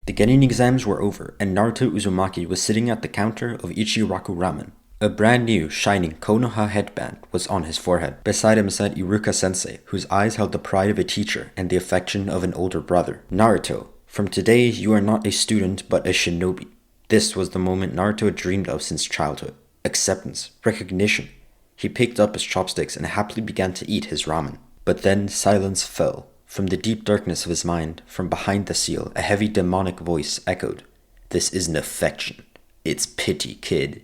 The Genin exams were over, and Naruto Uzumaki was sitting at the counter of Ichiraku Ramen. A brand new, shining Konoha headband was on his forehead. Beside him sat Iruka Sensei, whose eyes held the pride of a teacher and the affection of an older brother. Naruto, from today you are not a student but a shinobi. This was the moment Naruto had dreamed of since childhood. Acceptance, recognition. He picked up his chopsticks and happily began to eat his ramen. But then silence fell. From the deep darkness of his mind, from behind the seal, a heavy demonic voice echoed. This isn't affection. It's pity, kid.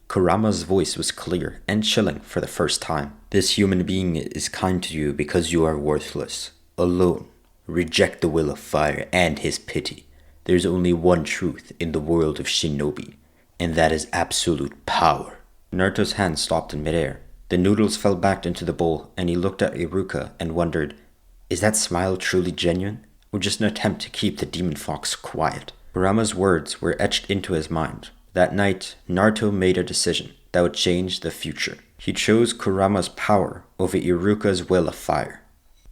Kurama's voice was clear and chilling for the first time. This human being is kind to you because you are worthless. Alone. Reject the will of fire and his pity. There's only one truth in the world of shinobi, and that is absolute power. Naruto's hand stopped in midair. The noodles fell back into the bowl, and he looked at Iruka and wondered, is that smile truly genuine, or just an attempt to keep the demon fox quiet? Kurama's words were etched into his mind. That night, Naruto made a decision that would change the future. He chose Kurama's power over Iruka's will of fire.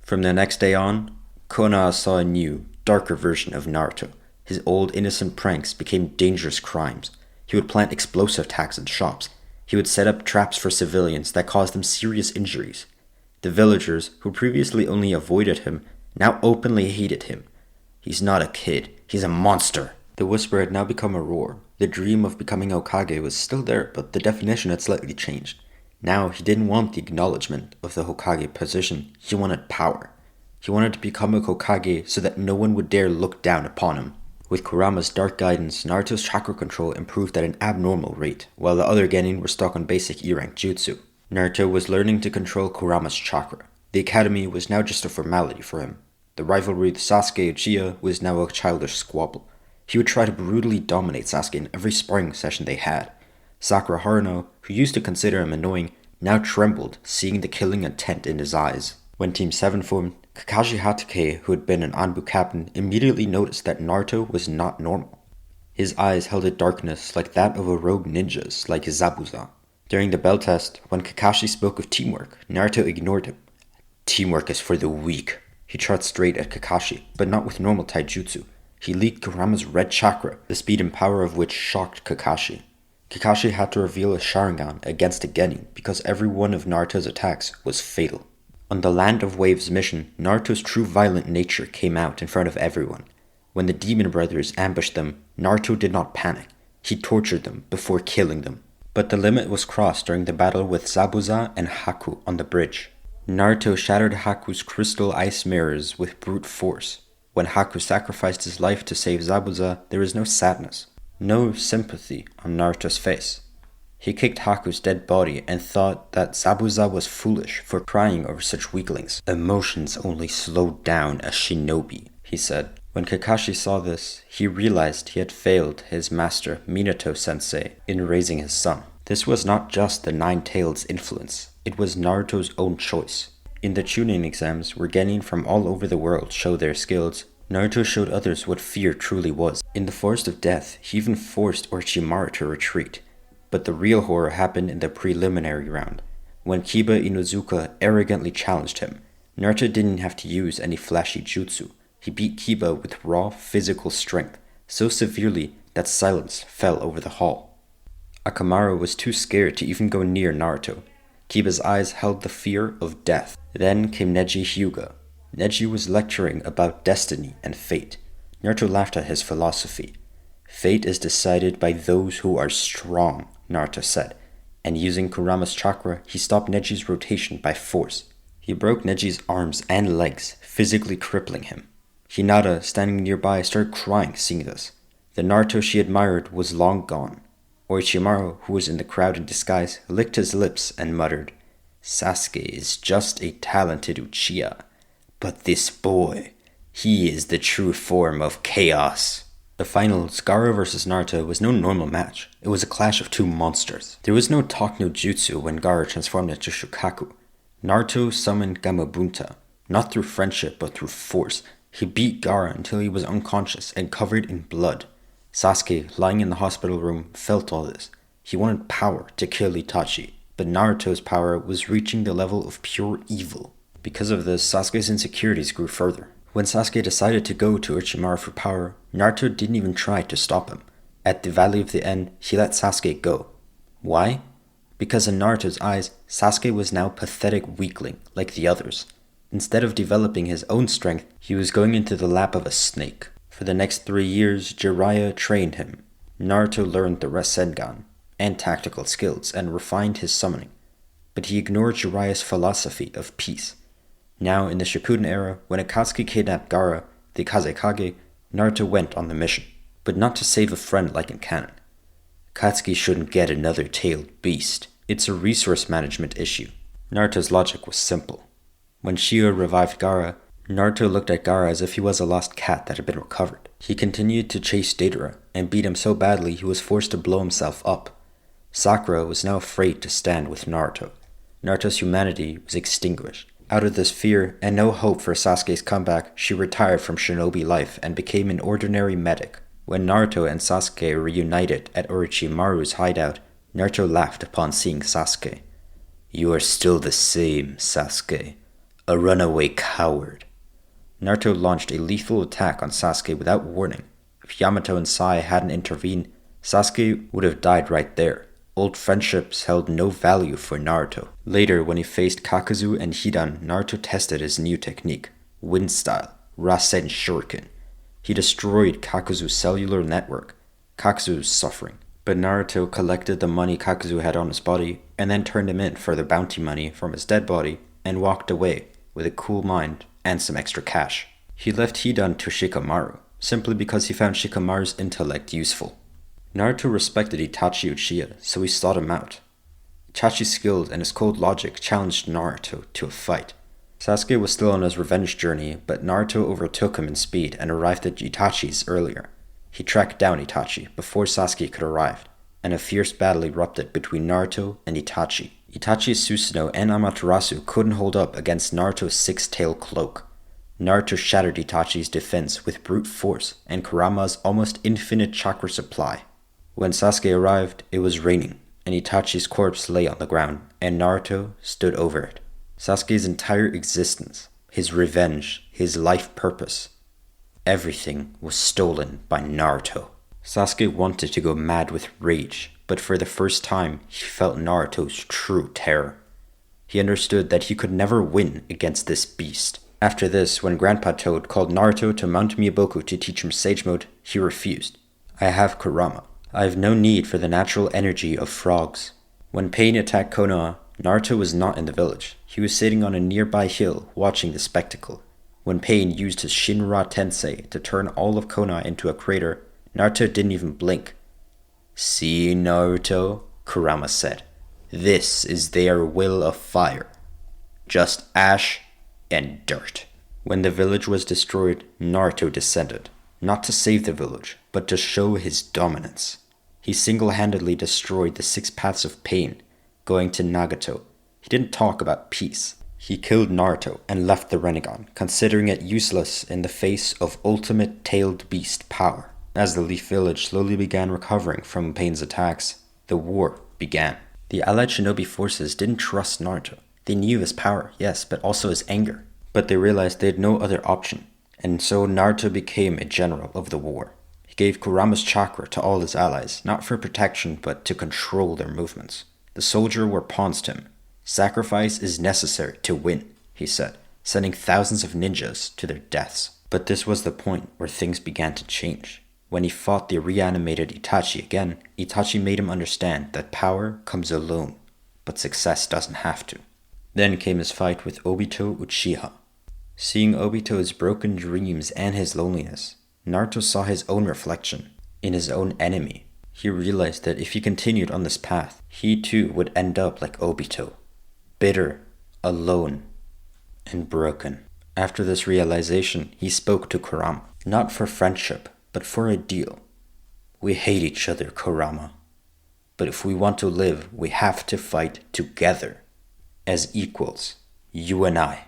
From the next day on, Konoha saw a new, darker version of Naruto. His old innocent pranks became dangerous crimes. He would plant explosive attacks in shops. He would set up traps for civilians that caused them serious injuries. The villagers, who previously only avoided him, now openly hated him. He's not a kid, he's a monster. The whisper had now become a roar. The dream of becoming Hokage was still there, but the definition had slightly changed. Now he didn't want the acknowledgement of the Hokage position, he wanted power. He wanted to become a Hokage so that no one would dare look down upon him. With Kurama's dark guidance, Naruto's chakra control improved at an abnormal rate, while the other genin were stuck on basic E-rank jutsu. Naruto was learning to control Kurama's chakra. The academy was now just a formality for him. The rivalry with Sasuke Uchiha was now a childish squabble. He would try to brutally dominate Sasuke in every sparring session they had. Sakura Haruno, who used to consider him annoying, now trembled, seeing the killing intent in his eyes. When Team 7 formed, Kakashi Hatake, who had been an Anbu captain, immediately noticed that Naruto was not normal. His eyes held a darkness like that of a rogue ninja's, like Zabuza. During the bell test, when Kakashi spoke of teamwork, Naruto ignored him. Teamwork is for the weak. He trot straight at Kakashi, but not with normal taijutsu. He leaked Kurama's red chakra, the speed and power of which shocked Kakashi. Kakashi had to reveal a Sharingan against a Genin because every one of Naruto's attacks was fatal. On the Land of Waves mission, Naruto's true violent nature came out in front of everyone. When the Demon Brothers ambushed them, Naruto did not panic. He tortured them before killing them. But the limit was crossed during the battle with Zabuza and Haku on the bridge. Naruto shattered Haku's crystal ice mirrors with brute force. When Haku sacrificed his life to save Zabuza, there was no sadness, no sympathy on Naruto's face. He kicked Haku's dead body and thought that Zabuza was foolish for crying over such weaklings. Emotions only slowed down a shinobi, he said. When Kakashi saw this, he realized he had failed his master Minato-sensei in raising his son. This was not just the Nine-Tails' influence, it was Naruto's own choice. In the Chunin exams, where genin from all over the world showed their skills, Naruto showed others what fear truly was. In the Forest of Death, he even forced Orochimaru to retreat. But the real horror happened in the preliminary round, when Kiba Inuzuka arrogantly challenged him. Naruto didn't have to use any flashy jutsu. He beat Kiba with raw physical strength, so severely that silence fell over the hall. Akamaru was too scared to even go near Naruto. Kiba's eyes held the fear of death. Then came Neji Hyuga. Neji was lecturing about destiny and fate. Naruto laughed at his philosophy. Fate is decided by those who are strong, Naruto said, and using Kurama's chakra, he stopped Neji's rotation by force. He broke Neji's arms and legs, physically crippling him. Hinata, standing nearby, started crying seeing this. The Naruto she admired was long gone. Orochimaru, who was in the crowd in disguise, licked his lips and muttered, Sasuke is just a talented Uchiha, but this boy, he is the true form of chaos. The finals, Gaara vs Naruto, was no normal match. It was a clash of two monsters. There was no talk no jutsu when Gaara transformed into Shukaku. Naruto summoned Gamabunta, not through friendship but through force. He beat Gaara until he was unconscious and covered in blood. Sasuke, lying in the hospital room, felt all this. He wanted power to kill Itachi, but Naruto's power was reaching the level of pure evil. Because of this, Sasuke's insecurities grew further. When Sasuke decided to go to Orochimaru for power, Naruto didn't even try to stop him. At the Valley of the End, he let Sasuke go. Why? Because in Naruto's eyes, Sasuke was now a pathetic weakling like the others. Instead of developing his own strength, he was going into the lap of a snake. For the next 3 years, Jiraiya trained him. Naruto learned the Rasengan and tactical skills and refined his summoning. But he ignored Jiraiya's philosophy of peace. Now, in the Shippuden era, when Akatsuki kidnapped Gaara, the Kazekage, Naruto went on the mission, but not to save a friend like in canon. Akatsuki shouldn't get another tailed beast. It's a resource management issue. Naruto's logic was simple. When Shio revived Gaara, Naruto looked at Gaara as if he was a lost cat that had been recovered. He continued to chase Deidara, and beat him so badly he was forced to blow himself up. Sakura was now afraid to stand with Naruto. Naruto's humanity was extinguished. Out of this fear and no hope for Sasuke's comeback, she retired from shinobi life and became an ordinary medic. When Naruto and Sasuke reunited at Orochimaru's hideout, Naruto laughed upon seeing Sasuke. "You are still the same, Sasuke. A runaway coward." Naruto launched a lethal attack on Sasuke without warning. If Yamato and Sai hadn't intervened, Sasuke would have died right there. Old friendships held no value for Naruto. Later, when he faced Kakuzu and Hidan, Naruto tested his new technique, Wind Style, Rasen Shuriken. He destroyed Kakuzu's cellular network. Kakuzu was suffering. But Naruto collected the money Kakuzu had on his body, and then turned him in for the bounty money from his dead body, and walked away with a cool mind and some extra cash. He left Hidan to Shikamaru, simply because he found Shikamaru's intellect useful. Naruto respected Itachi Uchiha, so he sought him out. Itachi's skills and his cold logic challenged Naruto to a fight. Sasuke was still on his revenge journey, but Naruto overtook him in speed and arrived at Itachi's earlier. He tracked down Itachi before Sasuke could arrive, and a fierce battle erupted between Naruto and Itachi. Itachi's Susanoo and Amaterasu couldn't hold up against Naruto's six-tailed cloak. Naruto shattered Itachi's defense with brute force and Kurama's almost infinite chakra supply. When Sasuke arrived, it was raining, and Itachi's corpse lay on the ground, and Naruto stood over it. Sasuke's entire existence, his revenge, his life purpose, everything was stolen by Naruto. Sasuke wanted to go mad with rage, but for the first time, he felt Naruto's true terror. He understood that he could never win against this beast. After this, when Grandpa Toad called Naruto to Mount Miyaboku to teach him Sage Mode, he refused. "I have Kurama. I have no need for the natural energy of frogs." When Pain attacked Konoha, Naruto was not in the village. He was sitting on a nearby hill watching the spectacle. When Pain used his Shinra Tensei to turn all of Konoha into a crater, Naruto didn't even blink. "See, Naruto," Kurama said. "This is their will of fire. Just ash and dirt." When the village was destroyed, Naruto descended. Not to save the village, but to show his dominance. He single-handedly destroyed the 6 paths of pain, going to Nagato. He didn't talk about peace. He killed Naruto and left the Rinnegan, considering it useless in the face of ultimate tailed beast power. As the Leaf Village slowly began recovering from Pain's attacks, the war began. The allied shinobi forces didn't trust Naruto. They knew his power, yes, but also his anger. But they realized they had no other option, and so Naruto became a general of the war. He gave Kurama's chakra to all his allies, not for protection, but to control their movements. The soldiers were pawns to him. "Sacrifice is necessary to win," he said, sending thousands of ninjas to their deaths. But this was the point where things began to change. When he fought the reanimated Itachi again, Itachi made him understand that power comes alone, but success doesn't have to. Then came his fight with Obito Uchiha. Seeing Obito's broken dreams and his loneliness, Naruto saw his own reflection in his own enemy. He realized that if he continued on this path, he too would end up like Obito, bitter, alone, and broken. After this realization, he spoke to Kurama, not for friendship, but for a deal. "We hate each other, Kurama. But if we want to live, we have to fight together. As equals, you and I."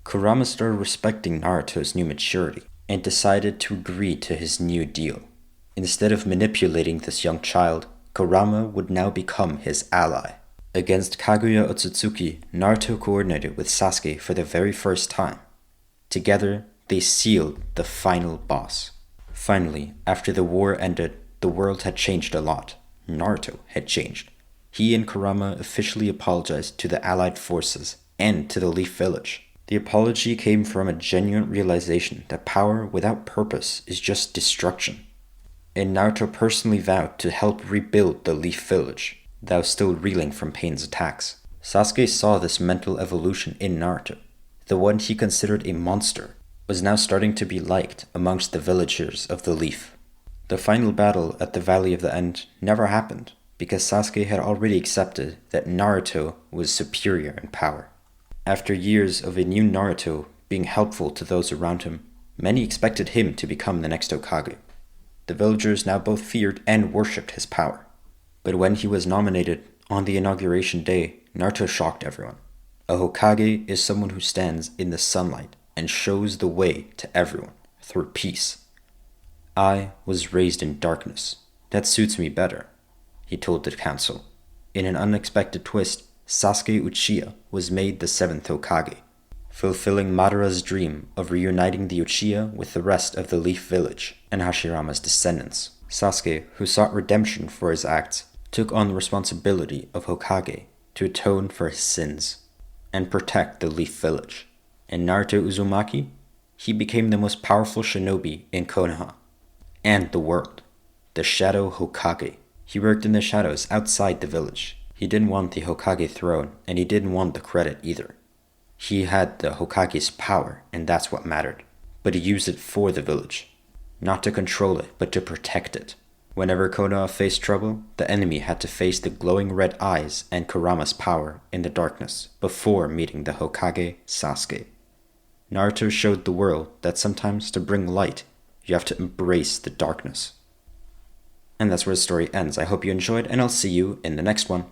Kurama started respecting Naruto's new maturity, and decided to agree to his new deal. Instead of manipulating this young child, Kurama would now become his ally. Against Kaguya Otsutsuki, Naruto coordinated with Sasuke for the very first time. Together, They sealed the final boss. Finally, after the war ended, the world had changed a lot. Naruto had changed. He and Kurama officially apologized to the Allied forces and to the Leaf Village. The apology came from a genuine realization that power without purpose is just destruction. And Naruto personally vowed to help rebuild the Leaf Village, though still reeling from Pain's attacks. Sasuke saw this mental evolution in Naruto. The one he considered a monster was now starting to be liked amongst the villagers of the Leaf. The final battle at the Valley of the End never happened, because Sasuke had already accepted that Naruto was superior in power. After years of a new Naruto being helpful to those around him, many expected him to become the next Hokage. The villagers now both feared and worshipped his power. But when he was nominated on the inauguration day, Naruto shocked everyone. A Hokage is someone who stands in the sunlight and shows the way to everyone through peace. I was raised in darkness. That suits me better, he told the council. In an unexpected twist, Sasuke Uchiha was made the 7th Hokage, fulfilling Madara's dream of reuniting the Uchiha with the rest of the Leaf Village and Hashirama's descendants. Sasuke, who sought redemption for his acts, took on the responsibility of Hokage to atone for his sins and protect the Leaf Village. And Naruto Uzumaki, he became the most powerful shinobi in Konoha and the world, the Shadow Hokage. He worked in the shadows outside the village. He didn't want the Hokage throne, and he didn't want the credit either. He had the Hokage's power, and that's what mattered. But he used it for the village. Not to control it, but to protect it. Whenever Konoha faced trouble, the enemy had to face the glowing red eyes and Kurama's power in the darkness before meeting the Hokage Sasuke. Naruto showed the world that sometimes to bring light, you have to embrace the darkness. And that's where the story ends. I hope you enjoyed, and I'll see you in the next one.